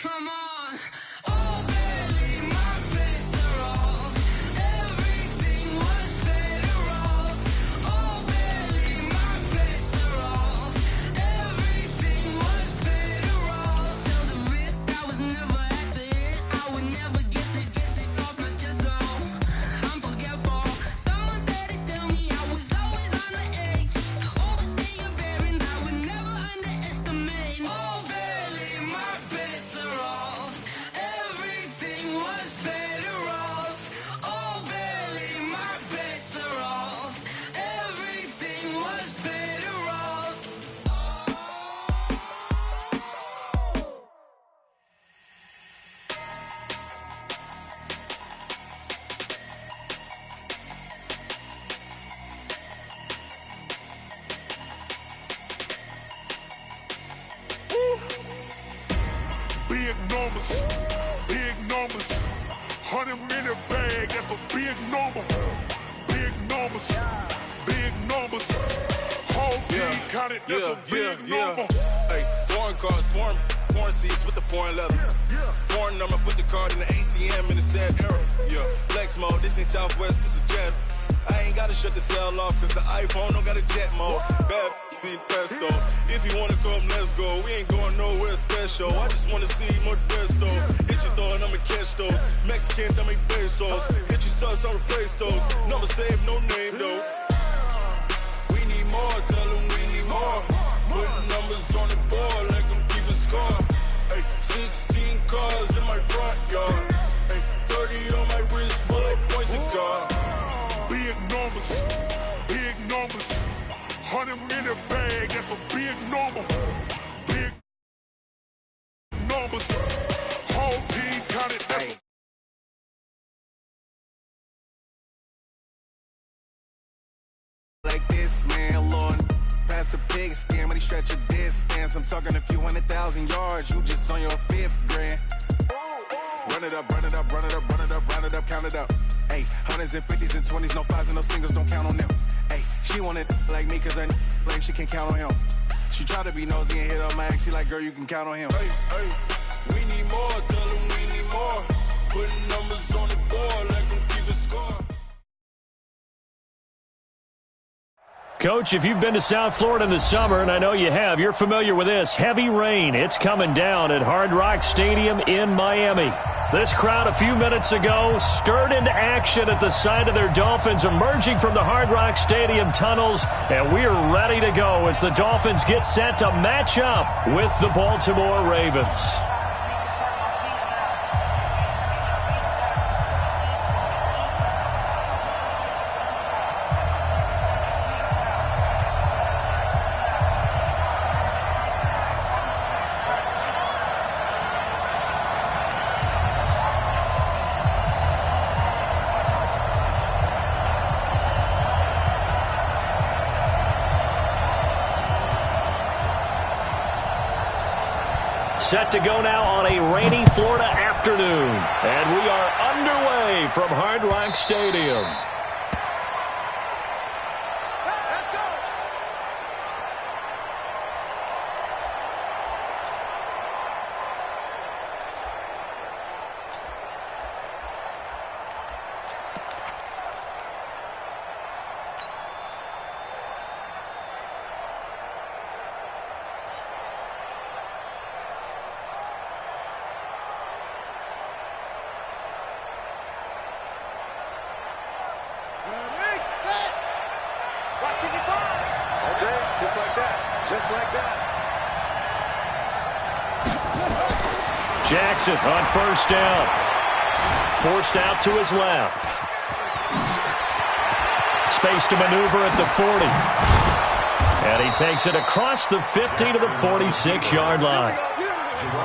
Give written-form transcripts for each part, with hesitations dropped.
Come on. Oh, barely, my bets are off. Everything was better off. Oh, barely, my bets are off. Everything was better off. Till the wrist, I was never at the hit. I would never get this off my chest, though. I'm forgetful. Someone better tell me I was always on the edge. Overstay your bearings, I would never underestimate. Oh, barely, my bets are off. Everything was better off. Oh, barely, my bets are off. Everything was better off. Big numbers, big numbers. 100-minute bag, that's a big number. Big numbers, big numbers. Whole team counted, that's a big number. Hey, foreign cars, foreign seats with the foreign leather. Foreign number, put the card in the ATM in the sad era. Yeah, flex mode, this ain't Southwest, this is jet. I ain't gotta shut the cell off, cause the iPhone don't got a jet mode. Bad need pesto. If you wanna come, let's go. We ain't going nowhere special. I just wanna see more desto. Hit your throw and I'ma catch those. Mexican, I make pesos. Hit your sauce, I'll replace those. Number saved, no name though. We need more, tell them we need more. Putting numbers on the board, like them keep a score. Hey, 16 cars in my front yard. Hey, 30 on my wrist, bullet points of God. Big numbers, big numbers. 100-minute bag, that's a big number. Big numbers. Whole team counted, that's a like this, man, Lord. Past the pig skin when he stretch a distance. I'm talking a few 100,000 yards. You just on your 5th grand. Run it up, run it up, run it up, run it up, run it up, count it up. Hey, hundreds and 50s and 20s, no 5s and no singles, don't count on them. Hey, she wanted like me cause her blame, she can't count on him. She tried to be nosy and hit on my ex, she like, girl, you can count on him. Hey, we need more, tell them we need more. Putting numbers on the board, like them keep a score. Coach, if you've been to South Florida in the summer, and I know you have, you're familiar with this. Heavy rain. It's coming down at Hard Rock Stadium in Miami. This crowd a few minutes ago stirred into action at the side of their Dolphins emerging from the Hard Rock Stadium tunnels, and we are ready to go as the Dolphins get set to match up with the Baltimore Ravens. Set to go now on a rainy Florida afternoon. And we are underway from Hard Rock Stadium. Jackson on first down. Forced out to his left. Space to maneuver at the 40. And he takes it across the 50 to the 46-yard line.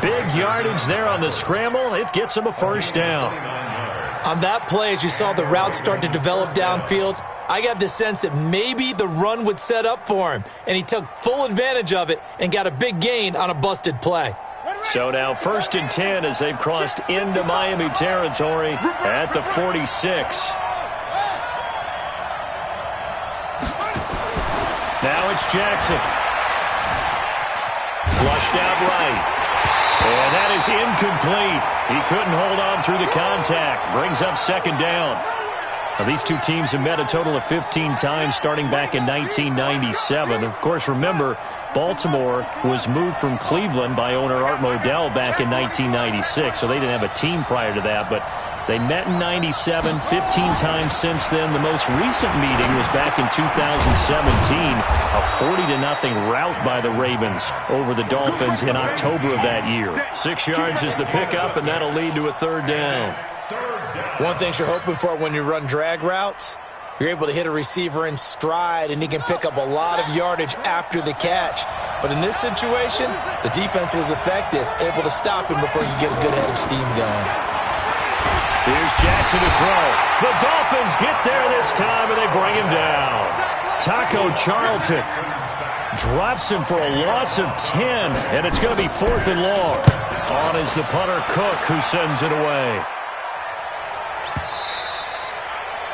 Big yardage there on the scramble. It gets him a first down. On that play, as you saw the route start to develop downfield, I got the sense that maybe the run would set up for him, and he took full advantage of it and got a big gain on a busted play. So now 1st and 10 as they've crossed into Miami territory at the 46. Now it's Jackson. Flushed out right. And that is incomplete. He couldn't hold on through the contact. Brings up second down. Now, these two teams have met a total of 15 times starting back in 1997. Of course, remember, Baltimore was moved from Cleveland by owner Art Modell back in 1996, so they didn't have a team prior to that, but they met in 97, 15 times since then. The most recent meeting was back in 2017, a 40-0 rout by the Ravens over the Dolphins in October of that year. 6 yards is the pickup, and that'll lead to a third down. One thing you're hoping for when you run drag routes, you're able to hit a receiver in stride, and he can pick up a lot of yardage after the catch. But in this situation, the defense was effective, able to stop him before he could get a good head of steam going. Here's Jackson to throw. The Dolphins get there this time, and they bring him down. Taco Charlton drops him for a loss of 10, and it's going to be 4th and long. On is the punter, Cook, who sends it away.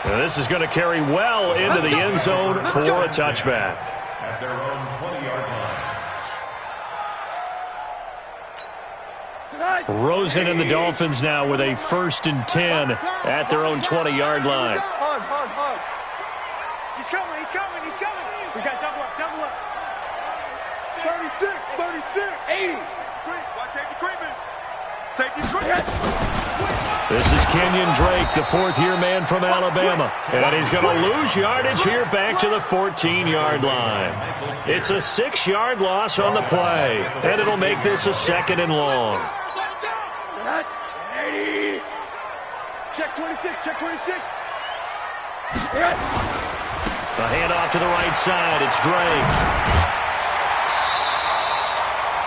Now this is going to carry well into the end zone for a touchback. At their own 20-yard line. Rosen and the Dolphins now with a 1st and 10 at their own 20-yard line. Hard. He's coming. We got double up. 36. 80. Watch safety Creepman. Safety Creepman. This is Kenyon Drake, the 4th-year man from Alabama. And he's going to lose yardage here back to the 14-yard line. It's a 6-yard loss on the play, and it'll make this a 2nd and long. 80. Check 26. A handoff to the right side. It's Drake.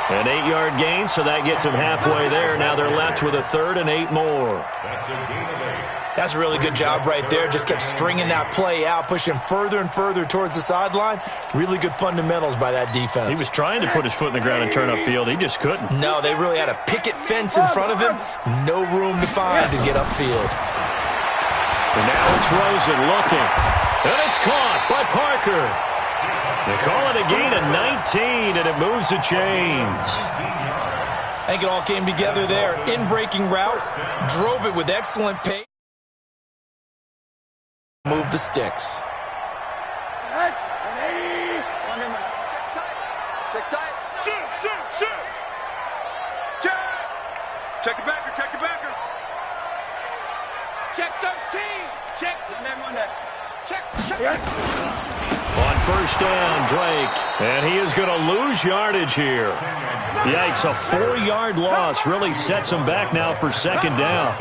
An 8-yard gain, so that gets him halfway there. Now they're left with a 3rd and 8 more. That's a really good job right there. Just kept stringing that play out, pushing further and further towards the sideline. Really good fundamentals by that defense. He was trying to put his foot in the ground and turn upfield. He just couldn't. No, they really had a picket fence in front of him. No room to find to get upfield. And now it's Rosen looking. And it's caught by Parker. They call it a gain of 19, and it moves the chains. I think it all came together there. In-breaking route, drove it with excellent pace. Move the sticks. Shoot. Check the backer. Check 13. Check. On 1st down, Drake. And he is going to lose yardage here. Yikes, a 4-yard loss really sets him back now for 2nd down.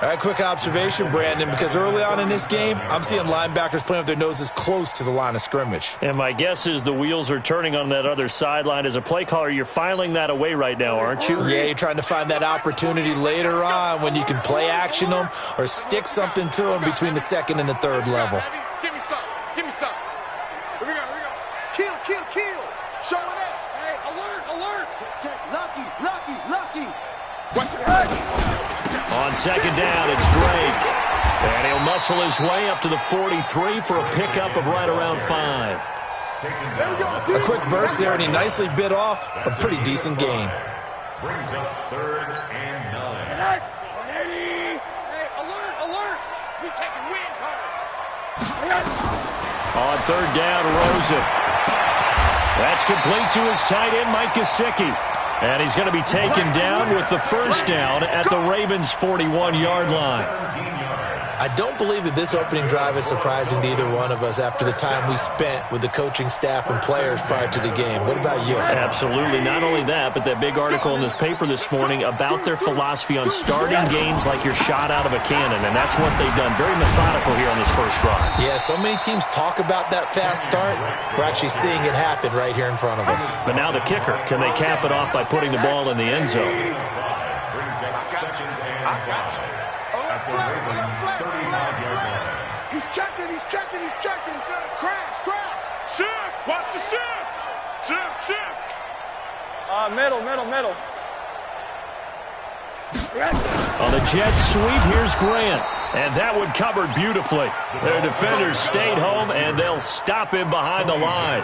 All right, quick observation, Brandon, because early on in this game, I'm seeing linebackers playing with their noses close to the line of scrimmage. And my guess is the wheels are turning on that other sideline. As a play caller, you're filing that away right now, aren't you? Yeah, you're trying to find that opportunity later on when you can play action them or stick something to them between the 2nd and the 3rd level. Give me some. Here we go. Kill. Showing up. Hey, alert. Check. Lucky. What's it? On 2nd down, it's Drake. And he'll muscle his way up to the 43 for a pickup of right around 5. A quick burst there, and he nicely bit off a pretty decent gain. Brings up 3rd and 9. Hey, alert. We taking wins hard. On 3rd down, Rosen. That's complete to his tight end, Mike Gesicki. And he's going to be taken down with the 1st down at the Ravens' 41-yard line. I don't believe that this opening drive is surprising to either one of us after the time we spent with the coaching staff and players prior to the game. What about you? Absolutely. Not only that, but that big article in the paper this morning about their philosophy on starting games like you're shot out of a cannon, and that's what they've done. Very methodical here on this first drive. Yeah, so many teams talk about that fast start. We're actually seeing it happen right here in front of us. But now the kicker. Can they cap it off by putting the ball in the end zone? At the Ravens' 35-yard line. He's checking. Crash. Shift. Watch the shift. Shift. Middle. On the Jets sweep, here's Grant. And that one covered beautifully. Their defenders stayed home, and they'll stop him behind the line.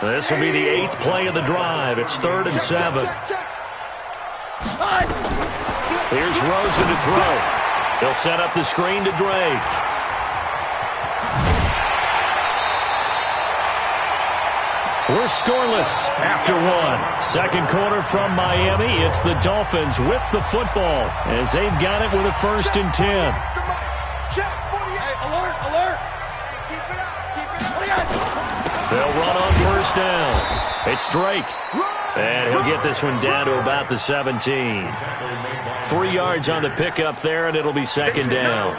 This will be the 8th play of the drive. It's 3rd and 7. Here's Rosen to throw. He'll set up the screen to Drake. We're scoreless after one. Second quarter from Miami. It's the Dolphins with the football as they've got it with a 1st and 10. Alert, alert. Keep it up. They'll run on 1st down. It's Drake. And he'll get this one down to about the 17. 3 yards on the pickup there, and it'll be 2nd down.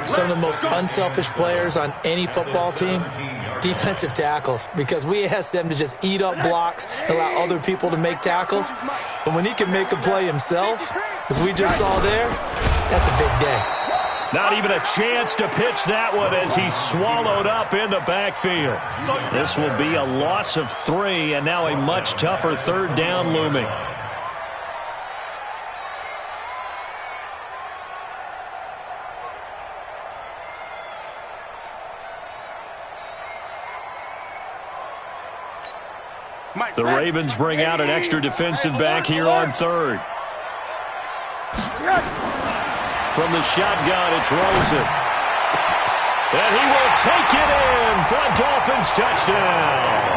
Some of the most unselfish players on any football team, defensive tackles, because we ask them to just eat up blocks and allow other people to make tackles. But when he can make a play himself, as we just saw there, that's a big day. Not even a chance to pitch that one as he's swallowed up in the backfield. This will be a loss of 3, and now a much tougher 3rd down looming. The Ravens bring out an extra defensive back here on 3rd. From the shotgun, it's Rosen. And he will take it in for a Dolphins touchdown.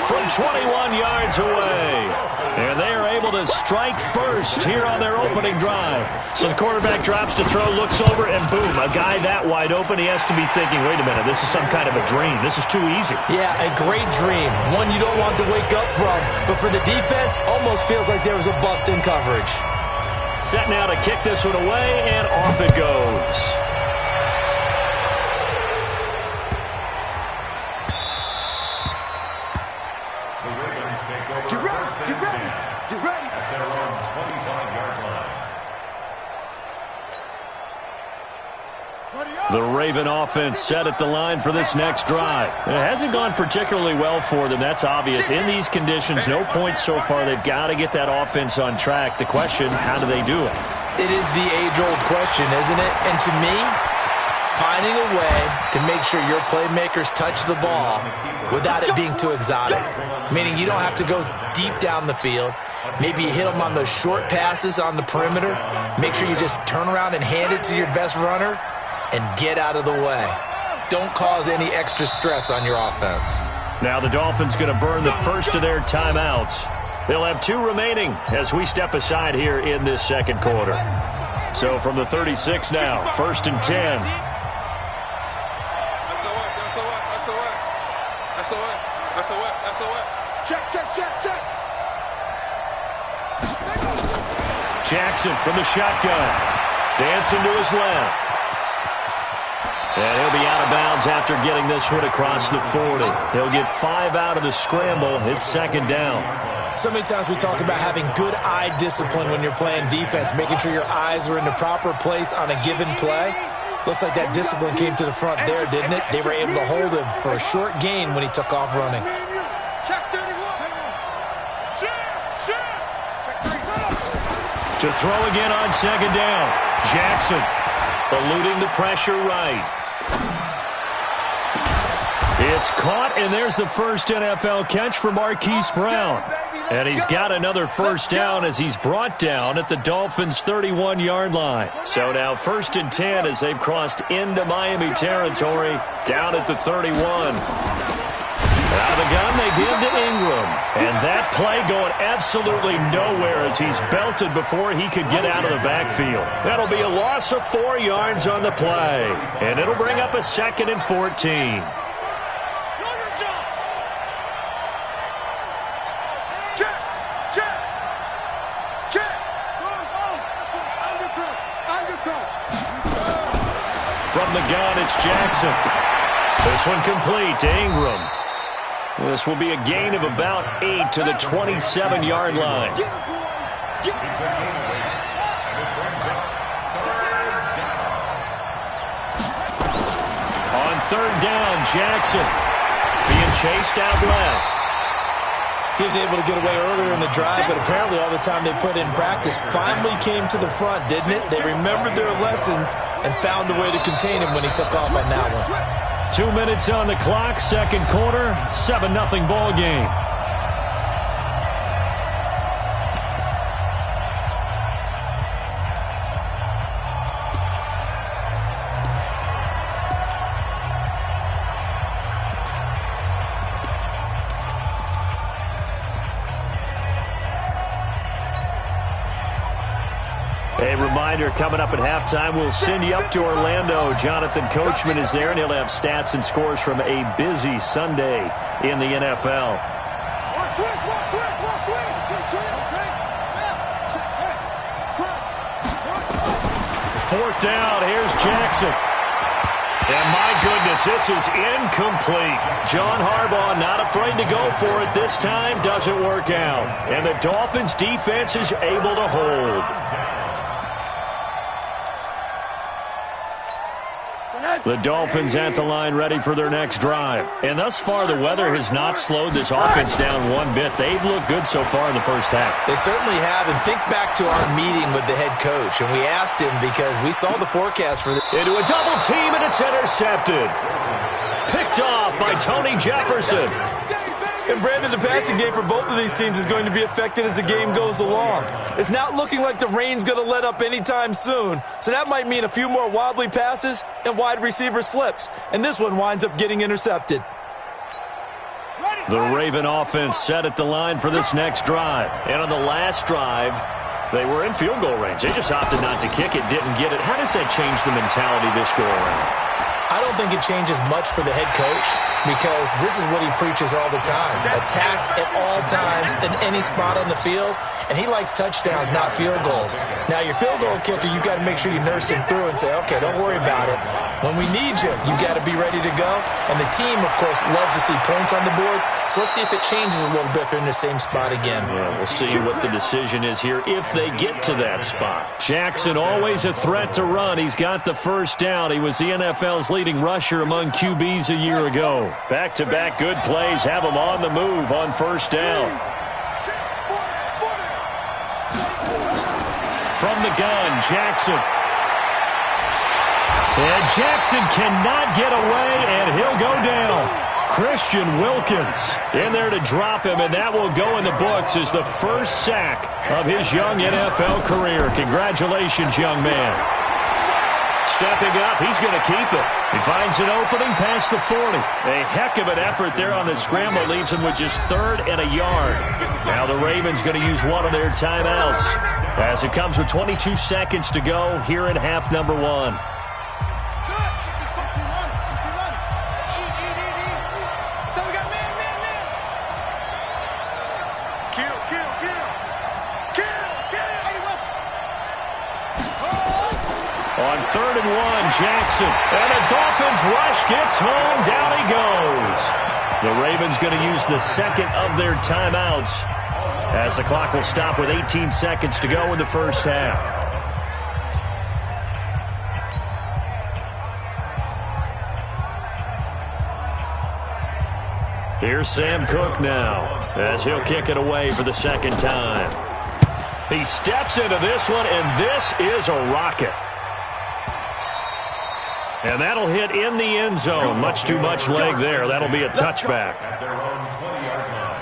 From 21 yards away. And they are able to strike first here on their opening drive. So the quarterback drops to throw, looks over, and boom, a guy that wide open, he has to be thinking, wait a minute, this is some kind of a dream. This is too easy. Yeah, a great dream. One you don't want to wake up from. But for the defense, almost feels like there was a bust in coverage. Set now to kick this one away, and off it goes. Get ready. At their own 25-yard line. The Raven offense set at the line for this next drive. It hasn't gone particularly well for them. That's obvious. In these conditions, no points so far. They've got to get that offense on track. The question, how do they do it? It is the age-old question, isn't it? And to me, finding a way to make sure your playmakers touch the ball without it being too exotic. Meaning you don't have to go deep down the field. Maybe you hit them on those short passes on the perimeter. Make sure you just turn around and hand it to your best runner and get out of the way. Don't cause any extra stress on your offense. Now the Dolphins going to burn the first of their timeouts. They'll have 2 remaining as we step aside here in this second quarter. So from the 36 now, 1st and 10. Check. Jackson from the shotgun. Dancing to his left. And he'll be out of bounds after getting this one across the 40. He'll get 5 out of the scramble. It's 2nd down. So many times we talk about having good eye discipline when you're playing defense, making sure your eyes are in the proper place on a given play. Looks like that discipline came to the front there, didn't it? They were able to hold him for a short gain when he took off running. To throw again on 2nd down. Jackson eluding the pressure right. It's caught, and there's the first NFL catch for Marquise Brown. And he's got another 1st down as he's brought down at the Dolphins' 31-yard line. So now 1st and 10 as they've crossed into Miami territory down at the 31. Out of the gun, they give to Ingram. And that play going absolutely nowhere as he's belted before he could get out of the backfield. That'll be a loss of 4 yards on the play. And it'll bring up a 2nd and 14. From the gun, it's Jackson. This one complete to Ingram. This will be a gain of about 8 to the 27-yard line. It's a gain of 8, and it brings up 3rd down. On 3rd down, Jackson being chased out left. He was able to get away earlier in the drive, but apparently all the time they put in practice finally came to the front, didn't it? They remembered their lessons and found a way to contain him when he took off on that one. 2 minutes on the clock, second quarter, 7-0 ball game. A reminder, coming up at halftime, we'll send you up to Orlando. Jonathan Coachman is there, and he'll have stats and scores from a busy Sunday in the NFL. Fourth down, here's Jackson. And my goodness, this is incomplete. John Harbaugh not afraid to go for it this time. Doesn't work out. And the Dolphins defense is able to hold. The Dolphins at the line ready for their next drive. And thus far, the weather has not slowed this offense down one bit. They've looked good so far in the first half. They certainly have. And think back to our meeting with the head coach. And we asked him because we saw the forecast for the... Into a double team, and it's intercepted. Picked off by Tony Jefferson. And Brandon, the passing game for both of these teams is going to be affected as the game goes along. It's not looking like the rain's going to let up anytime soon. So that might mean a few more wobbly passes and wide receiver slips. And this one winds up getting intercepted. The Raven offense set at the line for this next drive. And on the last drive, they were in field goal range. They just opted not to kick it, didn't get it. How does that change the mentality this go around? I don't think it changes much for the head coach because this is what he preaches all the time. Attack at all times in any spot on the field, and he likes touchdowns, not field goals. Now, your field goal kicker, you got to make sure you nurse him through and say, okay, don't worry about it. When we need you, you got to be ready to go. And the team, of course, loves to see points on the board. So let's see if it changes a little bit if they're in the same spot again. Yeah, we'll see what the decision is here if they get to that spot. Jackson, always a threat to run. He's got the first down. He was the NFL's leading rusher among QBs a year ago. Back-to-back good plays have him on the move on first down. From the gun, Jackson. And Jackson cannot get away, and he'll go down. Christian Wilkins in there to drop him, and that will go in the books as the first sack of his young NFL career. Congratulations, young man. Stepping up, he's going to keep it. He finds an opening past the 40. A heck of an effort there on the scramble, leaves him with just 3rd and a yard. Now the Ravens going to use one of their timeouts as it comes with 22 seconds to go here in half number 1. On 3rd and 1, Jackson. And the Dolphins rush gets home. Down he goes. The Ravens going to use the second of their timeouts as the clock will stop with 18 seconds to go in the first half. Here's Sam Cook now as he'll kick it away for the second time. He steps into this one, and this is a rocket. And that'll hit in the end zone. Much too much leg there. That'll be a touchback. At their own 20-yard line.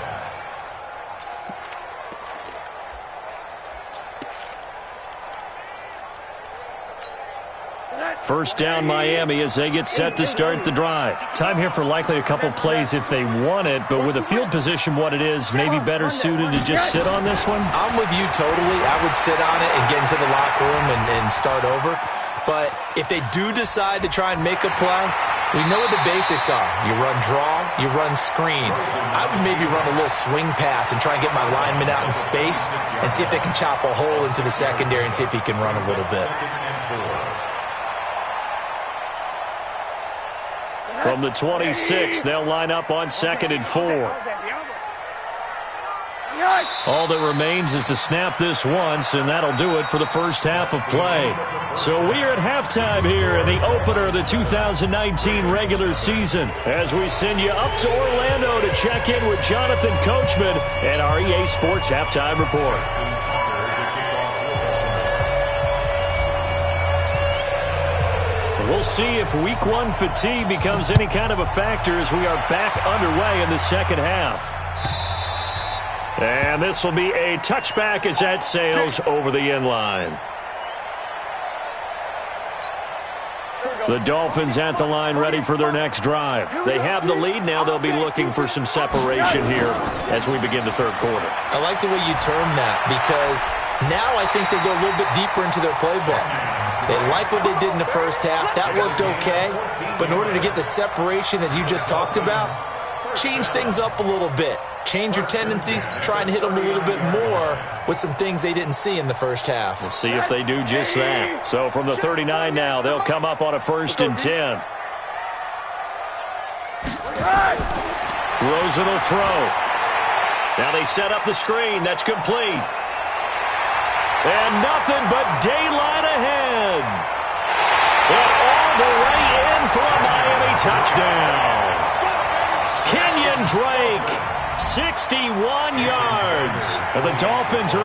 First down, Miami, as they get set to start the drive. Time here for likely a couple plays if they want it, but with the field position what it is, maybe better suited to just sit on this one? I'm with you totally. I would sit on it and get into the locker room and start over. But if they do decide to try and make a play, we know what the basics are. You run draw, you run screen. I would maybe run a little swing pass and try and get my lineman out in space and see if they can chop a hole into the secondary and see if he can run a little bit. From the 26, they'll line up on 2nd and 4. All that remains is to snap this once, and that'll do it for the first half of play. So we're at halftime here in the opener of the 2019 regular season as we send you up to Orlando to check in with Jonathan Coachman and our EA Sports Halftime Report. We'll see if Week 1 fatigue becomes any kind of a factor as we are back underway in the second half. And this will be a touchback as that sails over the end line. The Dolphins at the line ready for their next drive. They have the lead now. They'll be looking for some separation here as we begin the third quarter. I like the way you term that because Now I think they go a little bit deeper into their playbook. They like what they did in the first half. That worked okay. But in order to get the separation that you just talked about, change things up a little bit. Change your tendencies, try and hit them a little bit more with some things they didn't see in the first half. We'll see if they do just that. So from the 39 now, they'll come up on a 1st and 10. Rosen will throw. Now they set up the screen. That's complete. And nothing but daylight ahead. And all the way in for a Miami touchdown. Kenyon Drake, 61 yards. And the Dolphins are